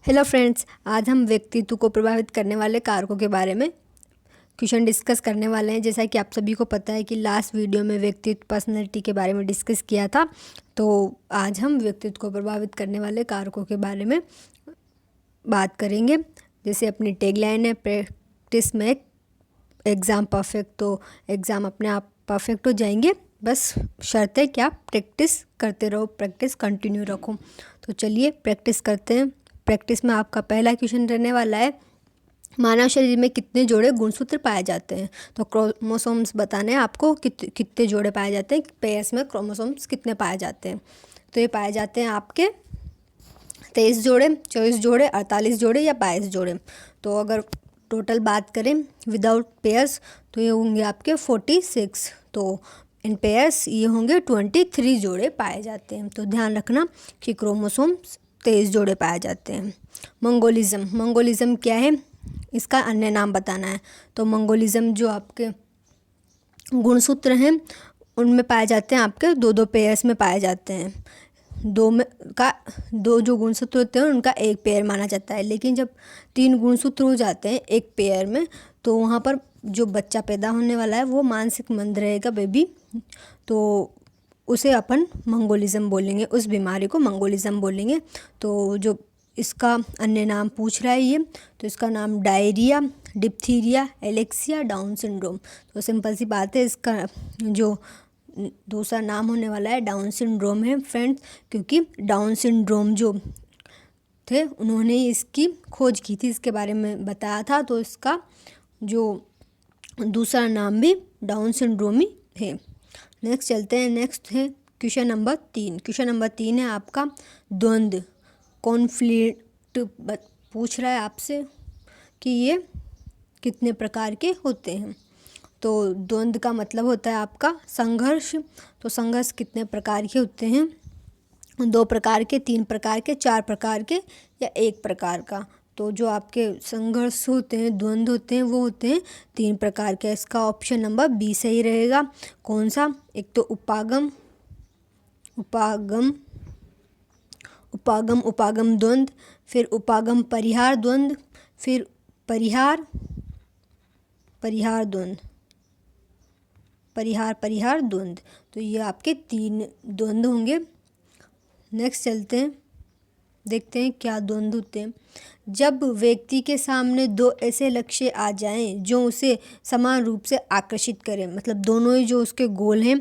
Hello friends, आज हम व्यक्तित्व को प्रभावित करने वाले कारकों के बारे में क्वेश्चन डिस्कस करने वाले हैं। जैसा कि आप सभी को पता है कि लास्ट वीडियो में व्यक्तित्व पर्सनैलिटी के बारे में डिस्कस किया था, तो आज हम व्यक्तित्व को प्रभावित करने वाले कारकों के बारे में बात करेंगे। जैसे अपनी टैगलाइन है, प्रैक्टिस मेक एग्ज़ाम परफेक्ट। तो एग्ज़ाम अपने आप परफेक्ट हो जाएंगे, बस शर्त है कि आप प्रैक्टिस करते रहो, प्रैक्टिस कंटिन्यू रखो। तो चलिए प्रैक्टिस करते हैं। प्रैक्टिस में आपका पहला क्वेश्चन रहने वाला है, मानव शरीर में कितने जोड़े गुणसूत्र पाए जाते हैं। तो क्रोमोसोम्स बताने हैं आपको कितने जोड़े पाए जाते हैं, पेयर्स में क्रोमोसोम्स कितने पाए जाते हैं। तो ये पाए जाते हैं आपके 23 जोड़े, 24 जोड़े, 48 जोड़े या 22 जोड़े। तो अगर टोटल बात करें विदाउट पेयर्स तो ये होंगे आपके 46। तो इन पेयर्स ये होंगे 23 जोड़े पाए जाते हैं। तो ध्यान रखना कि क्रोमोसोम्स 23 जोड़े पाए जाते हैं। मंगोलिज्म क्या है, इसका अन्य नाम बताना है। तो मंगोलिज्म जो आपके गुणसूत्र हैं उनमें पाए जाते हैं, आपके दो पेयर्स में पाए जाते हैं। दो जो गुणसूत्र होते हैं उनका एक पेयर माना जाता है, लेकिन जब 3 गुणसूत्र हो जाते हैं एक पेयर में, तो वहाँ पर जो बच्चा पैदा होने वाला है वो मानसिक मंद रहेगा, बेबी। तो उसे अपन मंगोलिज्म बोलेंगे, उस बीमारी को मंगोलिज्म बोलेंगे। तो जो इसका अन्य नाम पूछ रहा है ये, तो इसका नाम diarrhoea, diphtheria, Alexia, down syndrome. तो सिंपल सी बात है, इसका जो दूसरा नाम होने वाला है डाउन सिंड्रोम है फ्रेंड्स, क्योंकि डाउन सिंड्रोम जो थे उन्होंने इसकी खोज की थी, इसके बारे में बताया था। तो इसका जो दूसरा नाम भी डाउन सिंड्रोम ही है। नेक्स्ट चलते हैं। नेक्स्ट है क्वेश्चन नंबर 3। क्वेश्चन नंबर 3 है आपका द्वंद्व, कॉन्फ्लिक्ट पूछ रहा है आपसे कि ये कितने प्रकार के होते हैं। तो द्वंद्व का मतलब होता है आपका संघर्ष। तो संघर्ष कितने प्रकार के होते हैं, 2 प्रकार के, 3 प्रकार के, 4 प्रकार के या 1 प्रकार का। तो जो आपके संघर्ष होते हैं, द्वंद्व होते हैं, वो होते हैं 3 प्रकार के। इसका ऑप्शन नंबर बी सही रहेगा। कौन सा? एक तो उपागम द्वंद्व, फिर उपागम परिहार द्वंद्व, फिर परिहार द्वंद्व। तो ये आपके 3 द्वंद्व होंगे। नेक्स्ट चलते हैं, देखते हैं क्या द्वंद्व होते हैं। जब व्यक्ति के सामने 2 ऐसे लक्ष्य आ जाएं जो उसे समान रूप से आकर्षित करें, मतलब दोनों ही जो उसके गोल हैं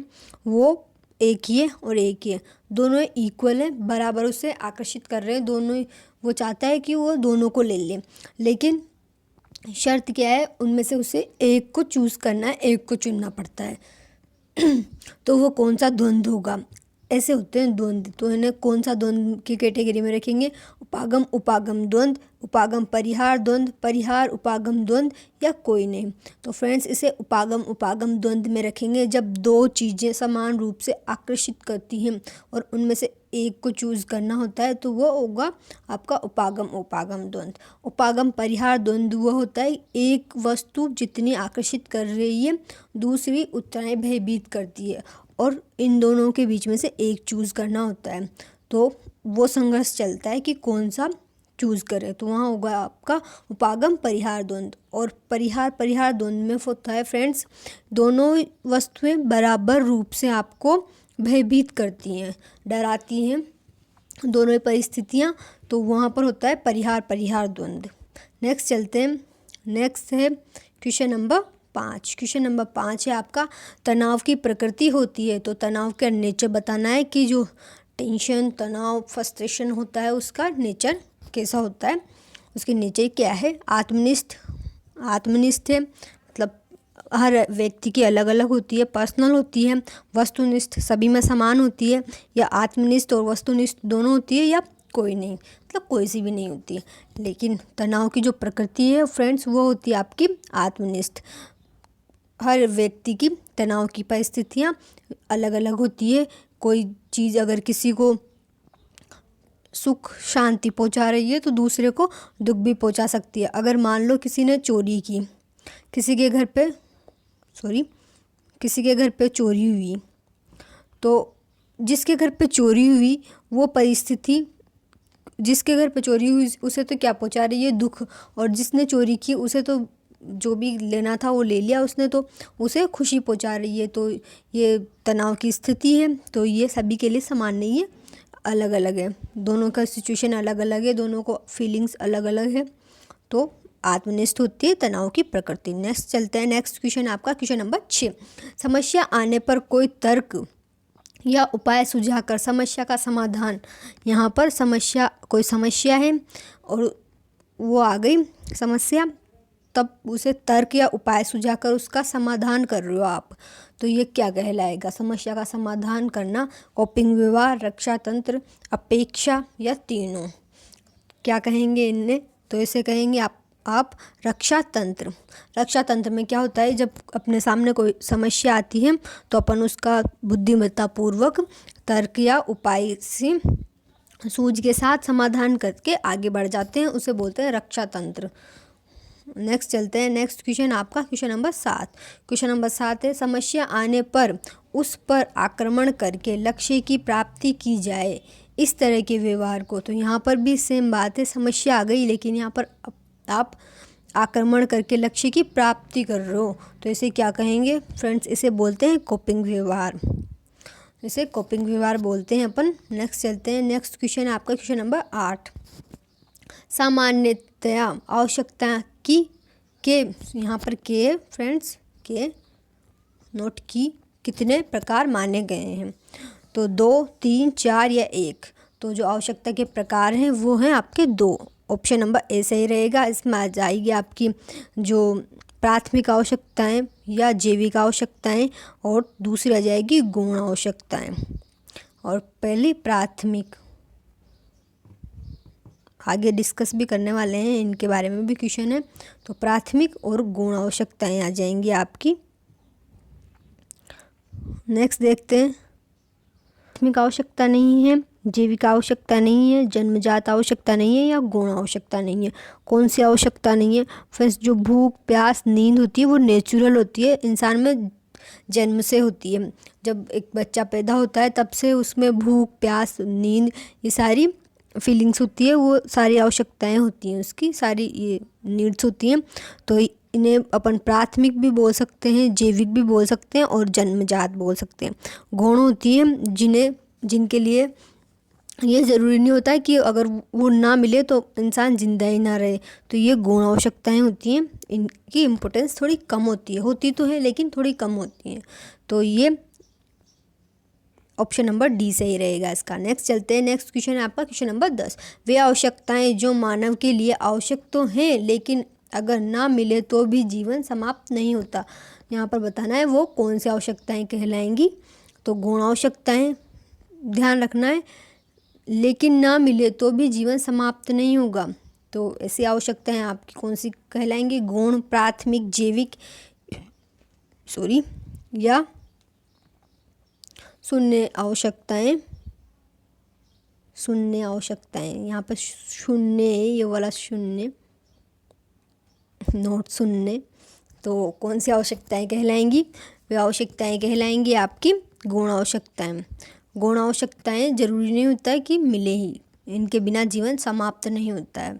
वो एक ही है और एक ही है, दोनों इक्वल हैं, बराबर उसे आकर्षित कर रहे हैं, दोनों ही वो चाहता है कि वो दोनों को ले ले, लेकिन शर्त क्या है, उनमें से उसे एक को चूज़ करना है, एक को चुनना पड़ता है। तो वो कौन सा द्वंद्व होगा? ऐसे होते हैं द्वंद्व। तो इन्हें कौन सा द्वंद्व की कैटेगरी में रखेंगे? उपागम द्वंद्व, उपागम परिहार द्वंद्व, परिहार उपागम द्वंद्व, या कोई नहीं। तो फ्रेंड्स इसे उपागम द्वंद्व में रखेंगे। जब 2 चीज़ें समान रूप से आकर्षित करती हैं और उनमें से एक को चूज़ करना होता है, तो वो होगा आपका उपागम द्वंद्व। उपागम परिहार द्वंद्व वो होता है, एक वस्तु जितनी आकर्षित कर रही है दूसरी उतना भयभीत करती है, और इन दोनों के बीच में से एक चूज़ करना होता है। तो वो संघर्ष चलता है कि कौन सा चूज़ करें। तो वहाँ होगा आपका उपागम परिहार द्वंद्व। और परिहार द्वंद्व में होता है फ्रेंड्स, दोनों वस्तुएं बराबर रूप से आपको भयभीत करती हैं, डराती हैं, दोनों ही परिस्थितियाँ। तो वहाँ पर होता है परिहार द्वंद्व। नेक्स्ट चलते हैं। नेक्स्ट है क्वेश्चन नंबर 5। क्वेश्चन नंबर 5 है आपका तनाव की प्रकृति होती है। तो तनाव का नेचर बताना है कि जो टेंशन, तनाव, फ्रस्ट्रेशन होता है उसका नेचर कैसा होता है, उसकी नेचर क्या है। आत्मनिष्ठ है, मतलब हर व्यक्ति की अलग अलग होती है, पर्सनल होती है, वस्तुनिष्ठ सभी में समान होती है, या आत्मनिष्ठ और वस्तुनिष्ठ दोनों होती है, या कोई नहीं, मतलब कोई सी भी नहीं होती है। लेकिन तनाव की जो प्रकृति है फ्रेंड्स वो होती है आपकी आत्मनिष्ठ। हर व्यक्ति की तनाव की परिस्थितियाँ अलग अलग होती है। कोई चीज़ अगर किसी को सुख शांति पहुंचा रही है तो दूसरे को दुख भी पहुंचा सकती है। अगर मान लो किसी ने चोरी की, किसी के घर पे चोरी हुई, तो जिसके घर पे चोरी हुई वो परिस्थिति जिसके घर पे चोरी हुई उसे तो क्या पहुंचा रही है, दुख, और जिसने चोरी की उसे तो जो भी लेना था वो ले लिया उसने, तो उसे खुशी पहुंचा रही है। तो ये तनाव की स्थिति है। तो ये सभी के लिए समान नहीं है, अलग अलग है, दोनों का सिचुएशन अलग अलग है, दोनों को फीलिंग्स अलग अलग है। तो आत्मनिष्ठ होती है तनाव की प्रकृति। नेक्स्ट चलते हैं, नेक्स्ट क्वेश्चन आपका क्वेश्चन नंबर 6। समस्या आने पर कोई तर्क या उपाय सुझाकर समस्या का समाधान। यहाँ पर कोई समस्या है और वो आ गई समस्या, तब उसे तर्क या उपाय सुझाकर उसका समाधान कर रहे हो आप, तो ये क्या कहलाएगा? समस्या का समाधान करना, कोपिंग व्यवहार, रक्षा तंत्र, अपेक्षा या तीनों? क्या कहेंगे इनने? तो इसे कहेंगे आप रक्षा तंत्र। रक्षा तंत्र में क्या होता है, जब अपने सामने कोई समस्या आती है तो अपन उसका बुद्धिमत्तापूर्वक तर्क या उपाय से सूझ के साथ समाधान करके आगे बढ़ जाते हैं, उसे बोलते हैं रक्षा तंत्र। नेक्स्ट चलते हैं, नेक्स्ट क्वेश्चन आपका क्वेश्चन नंबर 7। क्वेश्चन नंबर 7 है, समस्या आने पर उस पर आक्रमण करके लक्ष्य की प्राप्ति की जाए, इस तरह के व्यवहार को। तो यहाँ पर भी सेम बात है, समस्या आ गई लेकिन यहाँ पर आप आक्रमण करके लक्ष्य की प्राप्ति कर रहे हो, तो इसे क्या कहेंगे फ्रेंड्स? इसे बोलते हैं कोपिंग व्यवहार। इसे कोपिंग व्यवहार बोलते हैं अपन। नेक्स्ट चलते हैं, नेक्स्ट क्वेश्चन आपका क्वेश्चन नंबर 8। सामान्यतया आवश्यकता के यहाँ पर के फ्रेंड्स के नोट की कितने प्रकार माने गए हैं? तो 2, 3, 4 या 1। तो जो आवश्यकता के प्रकार हैं वो हैं आपके 2। ऑप्शन नंबर ए सही रहेगा। इसमें आ जाएगी आपकी जो प्राथमिक आवश्यकताएं या जैविक आवश्यकताएं, और दूसरी आ जाएगी गौण आवश्यकताएं। और पहली प्राथमिक, आगे डिस्कस भी करने वाले हैं, इनके बारे में भी क्वेश्चन है। तो प्राथमिक और गौण आवश्यकताएं आ जाएंगी आपकी। नेक्स्ट देखते हैं, प्राथमिक आवश्यकता नहीं है, जैविक आवश्यकता नहीं है, जन्मजात आवश्यकता नहीं है, या गौण आवश्यकता नहीं है। कौन सी आवश्यकता नहीं है? फिर जो भूख, प्यास, नींद होती है वो नेचुरल होती है, इंसान में जन्म से होती है। जब एक बच्चा पैदा होता है तब से उसमें भूख, प्यास, नींद, ये सारी फीलिंग्स होती है, वो सारी आवश्यकताएं होती हैं, उसकी सारी ये नीड्स होती हैं। तो इन्हें अपन प्राथमिक भी बोल सकते हैं, जैविक भी बोल सकते हैं, और जन्मजात बोल सकते हैं। गौण होती है जिनके लिए ये ज़रूरी नहीं होता है कि अगर वो ना मिले तो इंसान जिंदा ही ना रहे, तो ये गौण आवश्यकताएं होती हैं। इनकी इम्पोर्टेंस थोड़ी कम होती है, होती तो है लेकिन थोड़ी कम होती है। तो ये ऑप्शन नंबर डी सही रहेगा इसका। नेक्स्ट चलते हैं, नेक्स्ट क्वेश्चन है आपका क्वेश्चन नंबर 10। वे आवश्यकताएं जो मानव के लिए आवश्यक तो हैं लेकिन अगर ना मिले तो भी जीवन समाप्त नहीं होता। यहाँ पर बताना है वो कौन सी आवश्यकताएं कहलाएंगी। तो गौण आवश्यकताएं ध्यान रखना है, लेकिन ना मिले तो भी जीवन समाप्त नहीं होगा। तो ऐसी आवश्यकताएं आपकी कौन सी कहलाएंगी? गौण, प्राथमिक, जैविक या शून्य आवश्यकताएं। शून्य आवश्यकताएं, यहाँ पर शून्य, ये वाला शून्य, नोट शून्य। तो कौन सी आवश्यकताएं कहलाएंगी? वे आवश्यकताएं कहलाएंगी आपकी गौण आवश्यकताएं। गौण आवश्यकताएं जरूरी नहीं होता है कि मिले ही, इनके बिना जीवन समाप्त नहीं होता है।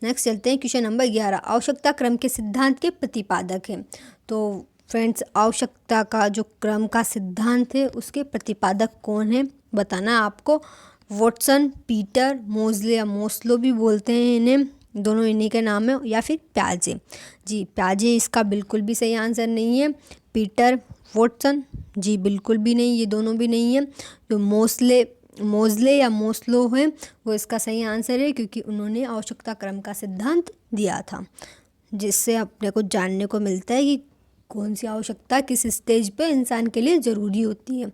नेक्स्ट चलते हैं क्वेश्चन नंबर 11। आवश्यकता क्रम के सिद्धांत के प्रतिपादक हैं। तो फ्रेंड्स, आवश्यकता का जो क्रम का सिद्धांत है उसके प्रतिपादक कौन है बताना है आपको। वॉटसन, पीटर, मोजले या मोस्लो भी बोलते हैं इन्हें, दोनों इन्हीं के नाम है, या फिर प्याजे। जी प्याजे इसका बिल्कुल भी सही आंसर नहीं है। पीटर, वॉटसन जी बिल्कुल भी नहीं, ये दोनों भी नहीं है। जो मोजले या मोस्लो है वो इसका सही आंसर है, क्योंकि उन्होंने आवश्यकता क्रम का सिद्धांत दिया था, जिससे अपने को जानने को मिलता है कि कौन सी आवश्यकता किस स्टेज पे इंसान के लिए ज़रूरी होती है।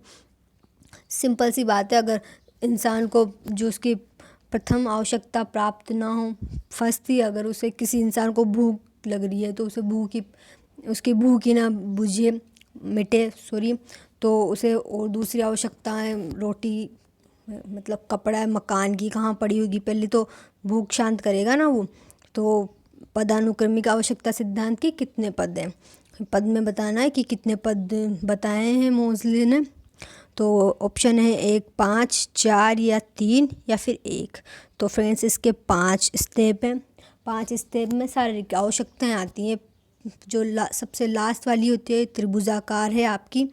सिंपल सी बात है, अगर इंसान को जो उसकी प्रथम आवश्यकता प्राप्त ना हो, फर्स्ट ही अगर उसे किसी इंसान को भूख लग रही है तो उसे उसकी भूख ही ना मिटे तो उसे और दूसरी आवश्यकताएं, रोटी, मतलब कपड़ा, मकान की कहाँ पड़ी होगी, पहले तो भूख शांत करेगा ना वो। तो पदानुक्रमिक आवश्यकता सिद्धांत के कितने पद हैं? पद में बताना है कि कितने पद बताए हैं मोजले ने। तो ऑप्शन है 1, 5, 4 या 3 या फिर 1। तो फ्रेंड्स इसके 5 स्टेप हैं। 5 स्टेप में शारीरिक आवश्यकताएं आती हैं। जो सबसे लास्ट वाली होती है त्रिभुजाकार है आपकी,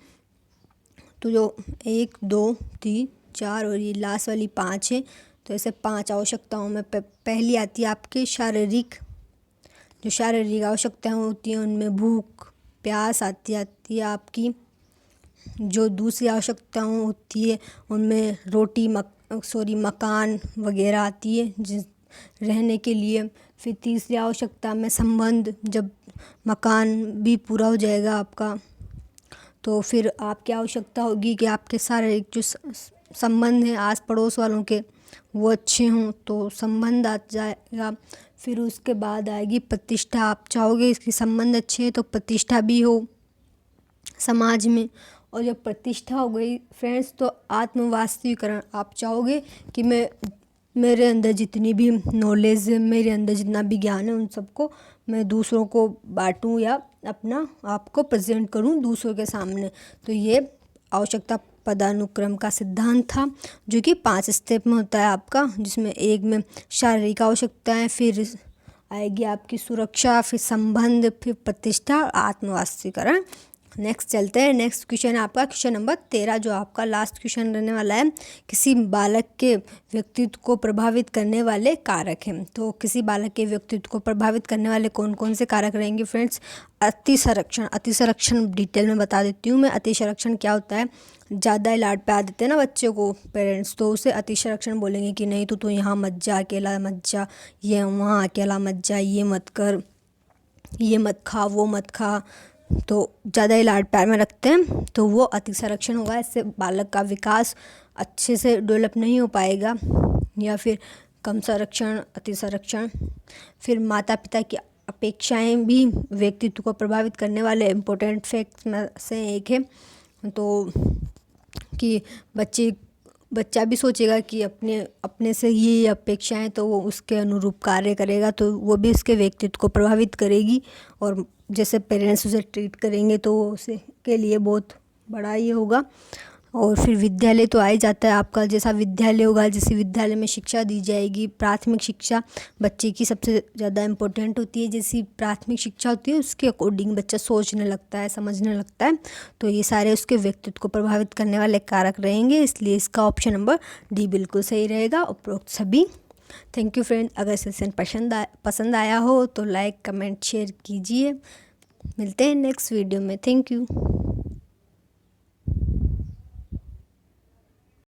तो जो 1, 2, 3, 4 और ये लास्ट वाली 5 है। तो ऐसे 5 आवश्यकताओं में पहली आती है आपकी शारीरिक। जो शारीरिक आवश्यकताएं होती हैं उनमें भूख प्यास आती है आपकी। जो दूसरी आवश्यकताएं होती है उनमें रोटी मकान वगैरह आती है जिस रहने के लिए। फिर तीसरी आवश्यकता में संबंध, जब मकान भी पूरा हो जाएगा आपका तो फिर आपकी आवश्यकता होगी कि आपके शारीरिक जो संबंध हैं आस पड़ोस वालों के वो अच्छे हों, तो संबंध आ जाएगा। फिर उसके बाद आएगी प्रतिष्ठा। आप चाहोगे इसके संबंध अच्छे हैं तो प्रतिष्ठा भी हो समाज में। और जब प्रतिष्ठा हो गई फ्रेंड्स तो आत्मवास्तवीकरण। आप चाहोगे कि मेरे अंदर जितनी भी नॉलेज है, मेरे अंदर जितना भी ज्ञान है उन सबको मैं दूसरों को बांटूं या अपना आपको प्रेजेंट करूं दूसरों के सामने। तो ये आवश्यकता पदानुक्रम का सिद्धांत था जो कि 5 स्टेप में होता है आपका, जिसमें 1 में शारीरिक आवश्यकताएं, फिर आएगी आपकी सुरक्षा, फिर संबंध, फिर प्रतिष्ठा और आत्मवास्तवीकरण। नेक्स्ट चलते हैं। नेक्स्ट क्वेश्चन है आपका क्वेश्चन नंबर 13, जो आपका लास्ट क्वेश्चन रहने वाला है। किसी बालक के व्यक्तित्व को प्रभावित करने वाले कारक हैं। तो किसी बालक के व्यक्तित्व को प्रभावित करने वाले कौन कौन से कारक रहेंगे फ्रेंड्स? अतिसंरक्षण डिटेल में बता देती हूँ मैं। अतिसंरक्षण क्या होता है? ज़्यादा लाड प्यार देते हैं ना बच्चे को पेरेंट्स, तो उसे अतिसंरक्षण बोलेंगे कि नहीं तो यहाँ मत जा, अकेला मत जा, ये वहाँ अकेला मत जा, ये मत कर, ये मत खा, वो मत खा। तो ज़्यादा ही लाड प्यार में रखते हैं तो वो अति संरक्षण होगा। इससे बालक का विकास अच्छे से डेवलप नहीं हो पाएगा। या फिर कम संरक्षण, अति संरक्षण। फिर माता पिता की अपेक्षाएं भी व्यक्तित्व को प्रभावित करने वाले इम्पोर्टेंट फैक्ट्स में से एक है। तो कि बच्चा भी सोचेगा कि अपने से ये अपेक्षाएं, तो वो उसके अनुरूप कार्य करेगा, तो वो भी उसके व्यक्तित्व को प्रभावित करेगी। और जैसे पेरेंट्स उसे ट्रीट करेंगे तो उसे के लिए बहुत बड़ा ये होगा। और फिर विद्यालय तो आ ही जाता है आपका। जैसा विद्यालय होगा, जैसे विद्यालय में शिक्षा दी जाएगी, प्राथमिक शिक्षा बच्चे की सबसे ज़्यादा इम्पोर्टेंट होती है। जैसी प्राथमिक शिक्षा होती है उसके अकॉर्डिंग बच्चा सोचने लगता है, समझने लगता है। तो ये सारे उसके व्यक्तित्व को प्रभावित करने वाले कारक रहेंगे, इसलिए इसका ऑप्शन नंबर डी बिल्कुल सही रहेगा, उपरोक्त सभी। Thank you friend. अगर सेशन पसंद आया हो तो लाइक कमेंट शेयर कीजिए। मिलते हैं नेक्स्ट वीडियो में। Thank you.